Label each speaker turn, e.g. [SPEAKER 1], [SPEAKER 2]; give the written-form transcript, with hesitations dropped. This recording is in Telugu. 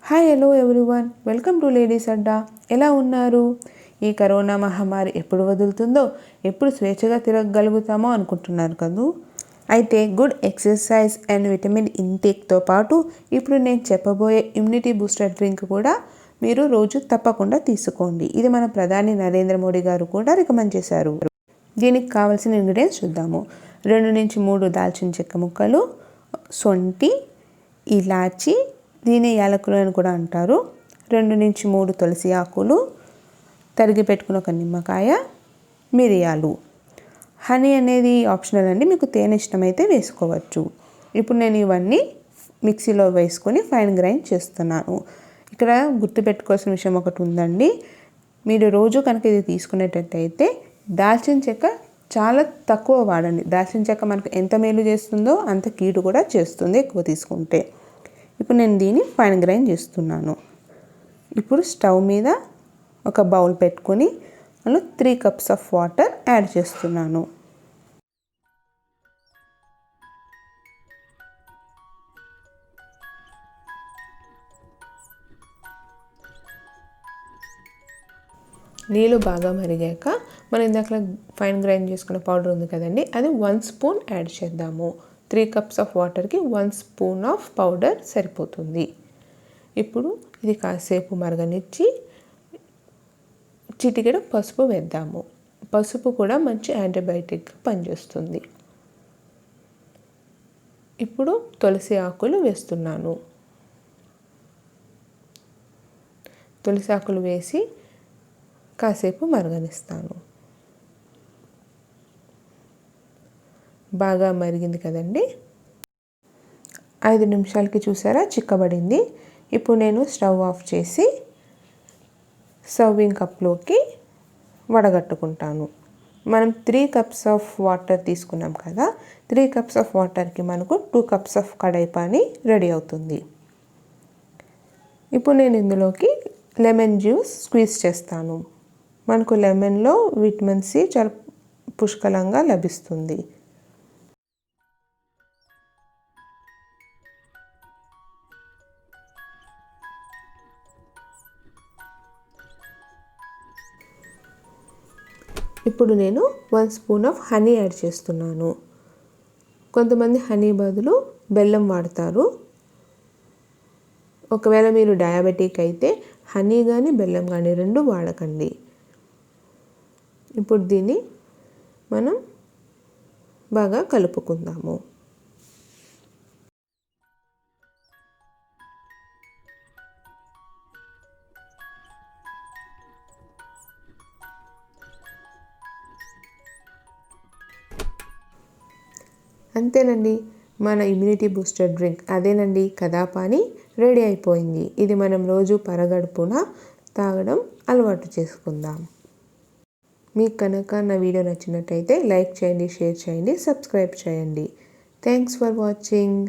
[SPEAKER 1] Hi hello everyone, welcome to ladies Adda. ఎలా ఉన్నారు? ఈ కరోనా మహమ్మారి ఎప్పుడు వదులుతుందో, ఎప్పుడు స్వేచ్ఛగా తిరగగలుగుతామో అనుకుంటున్నారు కదూ. అయితే గుడ్ ఎక్సర్సైజ్ అండ్ విటమిన్ ఇంటేక్తో పాటు ఇప్పుడు నేను చెప్పబోయే ఇమ్యూనిటీ బూస్టర్ డ్రింక్ కూడా మీరు రోజు తప్పకుండా తీసుకోండి. ఇది మన ప్రధాని నరేంద్ర మోడీ గారు కూడా రికమెండ్ చేశారు. దీనికి కావాల్సిన ఇంగ్రీడియంట్స్ చూద్దాము. 2 నుంచి 3 దాల్చిన చెక్క ముక్కలు, సొంటి, ఇలాచి, దీని యాలకులు అని కూడా అంటారు, 2 నుంచి 3 తులసి ఆకులు, తరిగి పెట్టుకున్న ఒక నిమ్మకాయ, మిరియాలు. హనీ అనేది ఆప్షనల్ అండి, మీకు తేనె ఇష్టమైతే వేసుకోవచ్చు. ఇప్పుడు నేను ఇవన్నీ మిక్సీలో వేసుకొని ఫైన్ గ్రైండ్ చేస్తున్నాను. ఇక్కడ గుర్తుపెట్టుకోవాల్సిన విషయం ఒకటి ఉందండి. మీరు రోజు కనుక ఇది తీసుకునేటట్టయితే దాల్చిన చెక్క చాలా తక్కువ వాడండి. దాల్చిన చెక్క మనకు ఎంత మేలు చేస్తుందో అంత కీడు కూడా చేస్తుంది ఎక్కువ తీసుకుంటే. ఇప్పుడు నేను దీన్ని ఫైన్ గ్రైండ్ చేస్తున్నాను. ఇప్పుడు స్టవ్ మీద ఒక బౌల్ పెట్టుకొని అందులో 3 కప్స్ ఆఫ్ వాటర్ యాడ్ చేస్తున్నాను. నీళ్ళు బాగా మరిగాక మనం ఇందాక ఫైన్ గ్రైండ్ చేసుకున్న పౌడర్ ఉంది కదండి, అది 1 స్పూన్ యాడ్ చేద్దాము. 3 కప్స్ ఆఫ్ వాటర్కి 1 స్పూన్ ఆఫ్ పౌడర్ సరిపోతుంది. ఇప్పుడు ఇది కాసేపు మరగనిచ్చి చిటికెడు పసుపు వేద్దాము. పసుపు కూడా మంచి యాంటీబయాటిక్ పనిచేస్తుంది. ఇప్పుడు తులసి ఆకులు వేస్తున్నాను. తులసి ఆకులు వేసి కాసేపు మరగనిస్తాను. బాగా మరిగింది కదండి, 5 నిమిషాలకి చూసారా చిక్కబడింది. ఇప్పుడు నేను స్టవ్ ఆఫ్ చేసి సర్వింగ్ కప్లోకి వడగట్టుకుంటాను. మనం 3 కప్స్ ఆఫ్ వాటర్ తీసుకున్నాం కదా, 3 కప్స్ ఆఫ్ వాటర్కి మనకు 2 cups of kadai pani ready అవుతుంది. ఇప్పుడు నేను ఇందులోకి లెమన్ జ్యూస్ స్క్వీజ్ చేస్తాను. మనకు లెమన్లో విటమిన్ సి చాలా పుష్కలంగా లభిస్తుంది. ఇప్పుడు నేను 1 స్పూన్ ఆఫ్ హనీ యాడ్ చేస్తున్నాను. కొంతమంది హనీ బదులు బెల్లం వాడతారు. ఒకవేళ మీరు డయాబెటిక్ అయితే హనీ కానీ బెల్లం కానీ 2 వాడకండి. ఇప్పుడు దీన్ని మనం బాగా కలుపుకుందాము. అంతేనండి, మన ఇమ్యూనిటీ బూస్టర్ డ్రింక్ అదేనండి కదా పానీ రెడీ అయిపోయింది. ఇది మనం రోజు పరగడుపున తాగడం అలవాటు చేసుకుందాం. మీకు కనుక నా వీడియో నచ్చినట్టయితే లైక్ చేయండి, షేర్ చేయండి, సబ్స్క్రైబ్ చేయండి. Thanks for watching.